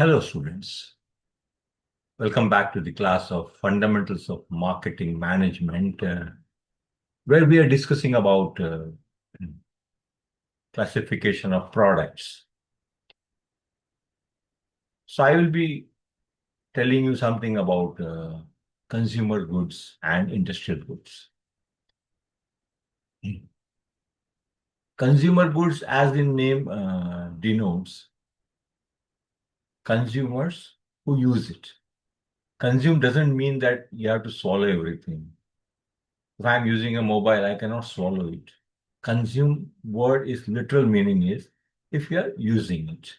Hello, students. Welcome back to the class of Fundamentals of Marketing Management, where we are discussing about classification of products. So I will be telling you something about consumer goods and industrial goods. Consumer goods, as the name denotes, consumers who use it. Consume doesn't mean that you have to swallow everything. If I'm using a mobile, I cannot swallow it. Consume word is literal meaning is if you are using it.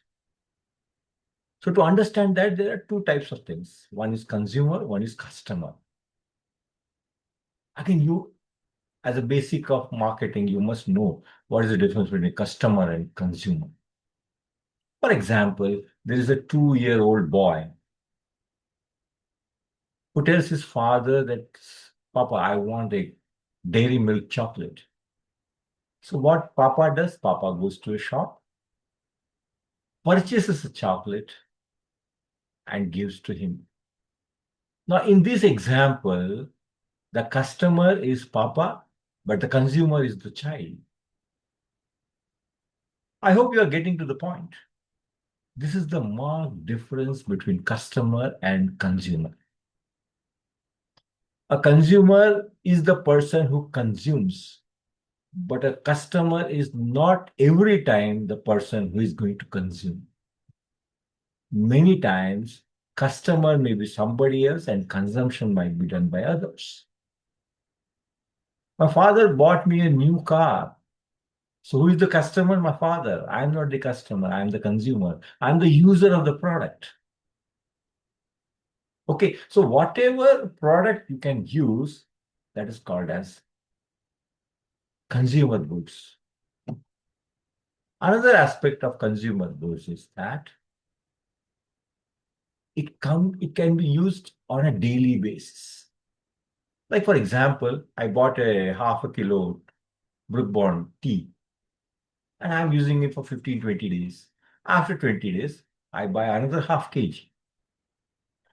So to understand that, there are two types of things. One is consumer, one is customer. Again, you, as a basic of marketing, you must know what is the difference between customer and consumer. For example, there is a 2-year-old boy who tells his father that, Papa, I want a dairy milk chocolate. So what Papa does? Papa goes to a shop, purchases a chocolate, and gives to him. Now, in this example, the customer is Papa, but the consumer is the child. I hope you are getting to the point. This is the marked difference between customer and consumer. A consumer is the person who consumes, but a customer is not every time the person who is going to consume. Many times, customer may be somebody else and consumption might be done by others. My father bought me a new car. So who is the customer? My father. I'm not the customer. I'm the consumer. I'm the user of the product. Okay. So whatever product you can use, that is called as consumer goods. Another aspect of consumer goods is that it can be used on a daily basis. Like for example, I bought a half a kilo Brook Bond tea and I'm using it for 15, 20 days. After 20 days, I buy another half kg.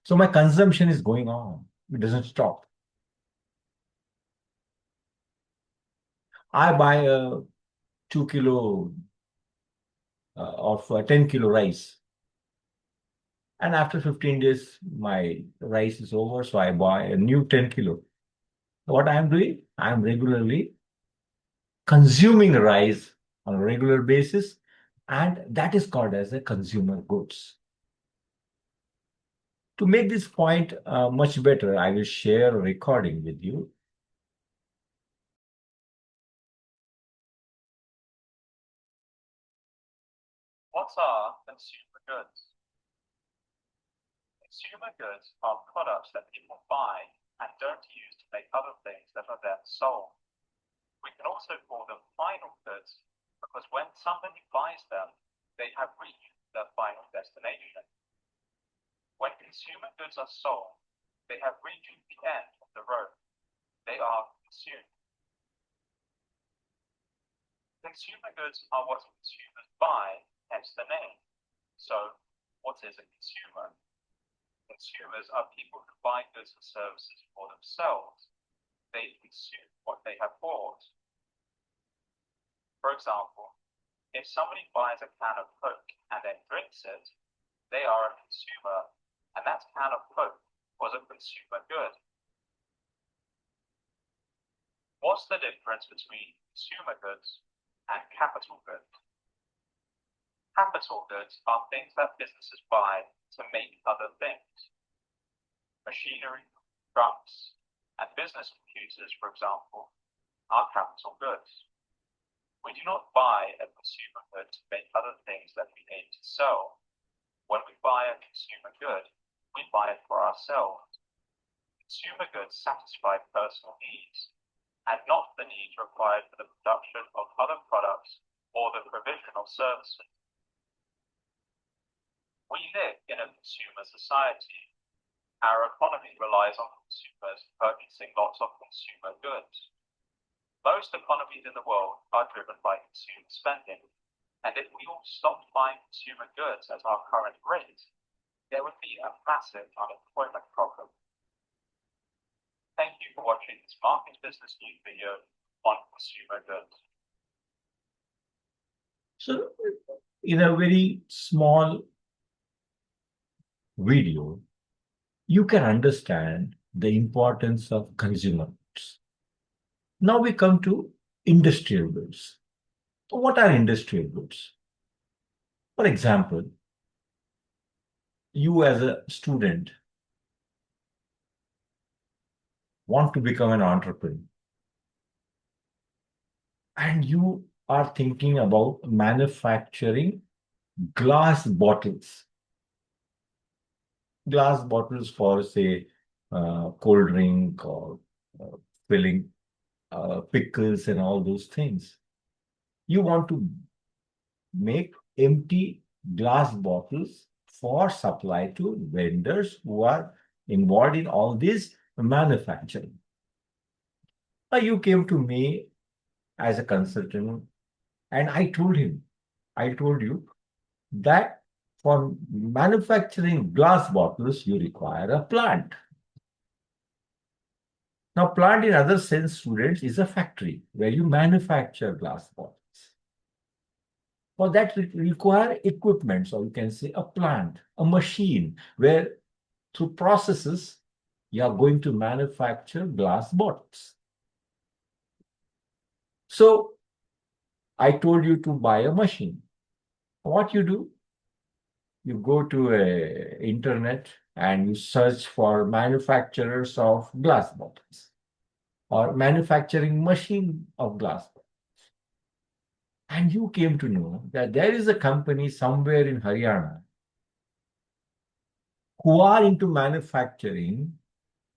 So my consumption is going on. It doesn't stop. I buy a 2 kilo of 10 kilo rice. And after 15 days, my rice is over. So I buy a new 10 kilo. What I'm doing, I'm regularly consuming rice on a regular basis. And that is called as a consumer goods. To make this point much better, I will share a recording with you. What are consumer goods? Consumer goods are products that people buy and don't use to make other things that are then sold. We can also call them final goods because when somebody buys them, they have reached their final destination. When consumer goods are sold, they have reached the end of the road. They are consumed. Consumer goods are what consumers buy, hence the name. So, what is a consumer? Consumers are people who buy goods and services for themselves. They consume what they have bought. For example, if somebody buys a can of Coke and then drinks it, they are a consumer, and that can of Coke was a consumer good. What's the difference between consumer goods and capital goods? Capital goods are things that businesses buy to make other things. Machinery, trucks, and business computers, for example, are capital goods. We do not buy a consumer good to make other things that we aim to sell. When we buy a consumer good, we buy it for ourselves. Consumer goods satisfy personal needs and not the needs required for the production of other products or the provision of services. We live in a consumer society. Our economy relies on consumers purchasing lots of consumer goods. Most economies in the world are driven by consumer spending, and if we all stopped buying consumer goods at our current rate, there would be a massive unemployment problem. Thank you for watching this Market Business News video on consumer goods. So, in a very small video, you can understand the importance of consumer goods. Now we come to industrial goods. What are industrial goods? For example, you as a student want to become an entrepreneur and you are thinking about manufacturing glass bottles. Glass bottles for, say, cold drink or uh, filling pickles and all those things. You want to make empty glass bottles for supply to vendors who are involved in all this manufacturing. Now, you came to me as a consultant, and I told you that for manufacturing glass bottles, you require a plant. Now, plant in other sense, students, is a factory where you manufacture glass bottles. For that, require equipment, so you can say a plant, a machine, where through processes, you are going to manufacture glass bottles. So, I told you to buy a machine. What you do? You go to a internet and you search for manufacturers of glass bottles or manufacturing machine of glass bottles. And you came to know that there is a company somewhere in Haryana who are into manufacturing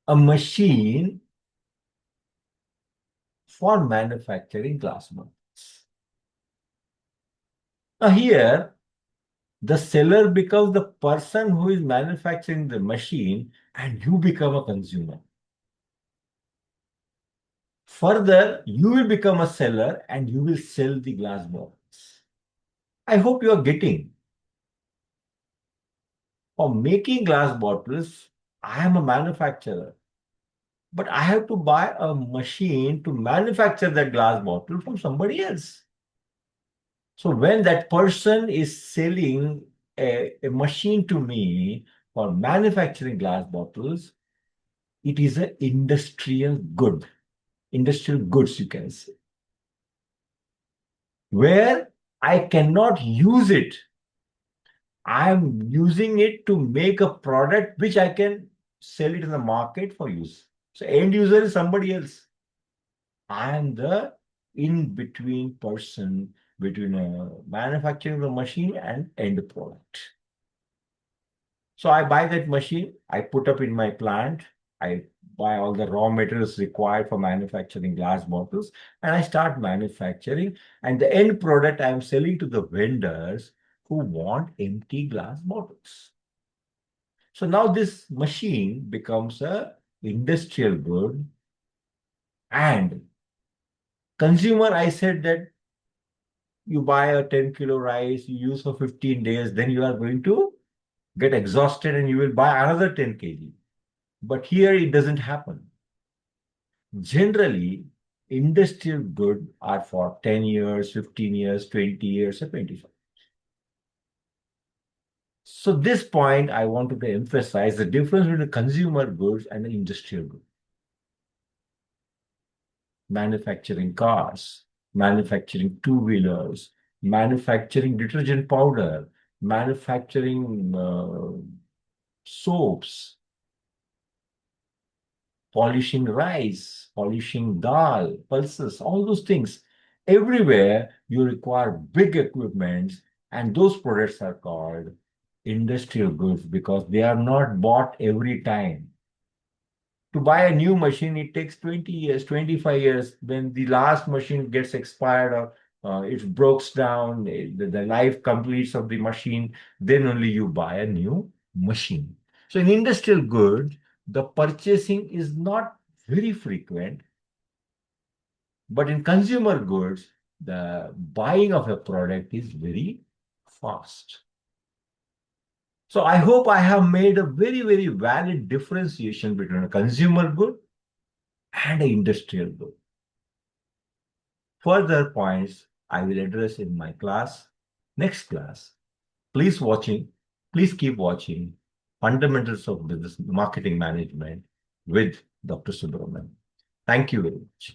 a machine for manufacturing glass bottles. Now, here, the seller becomes the person who is manufacturing the machine, and you become a consumer. Further, you will become a seller and you will sell the glass bottles. I hope you are getting. For making glass bottles, I am a manufacturer, but I have to buy a machine to manufacture that glass bottle from somebody else. So when that person is selling a machine to me for manufacturing glass bottles, it is an industrial goods, you can say, where I cannot use it. I'm using it to make a product which I can sell it in the market for use. So end user is somebody else. I am the in-between person between a manufacturing the machine and end product. So I buy that machine, I put up in my plant, I buy all the raw materials required for manufacturing glass bottles, and I start manufacturing. And the end product I am selling to the vendors who want empty glass bottles. So now this machine becomes a industrial good, and consumer, I said that you buy a 10 kilo rice, you use for 15 days, then you are going to get exhausted and you will buy another 10 kg. But here it doesn't happen. Generally, industrial goods are for 10 years, 15 years, 20 years, or 25. So this point, I wanted to emphasize the difference between the consumer goods and the industrial goods. Manufacturing cars, manufacturing two-wheelers, manufacturing detergent powder, manufacturing soaps, polishing rice, polishing dal, pulses, all those things. Everywhere you require big equipment, and those products are called industrial goods because they are not bought every time. To buy a new machine, it takes 20 years, 25 years. When the last machine gets expired or it breaks down, the life completes of the machine, then only you buy a new machine. So in industrial goods, the purchasing is not very frequent, but in consumer goods, the buying of a product is very fast. So I hope I have made a very, very valid differentiation between a consumer good and an industrial good. Further points I will address in my next class. Please watching, please keep watching Fundamentals of Business Marketing Management with Dr. Subramanian. Thank you very much.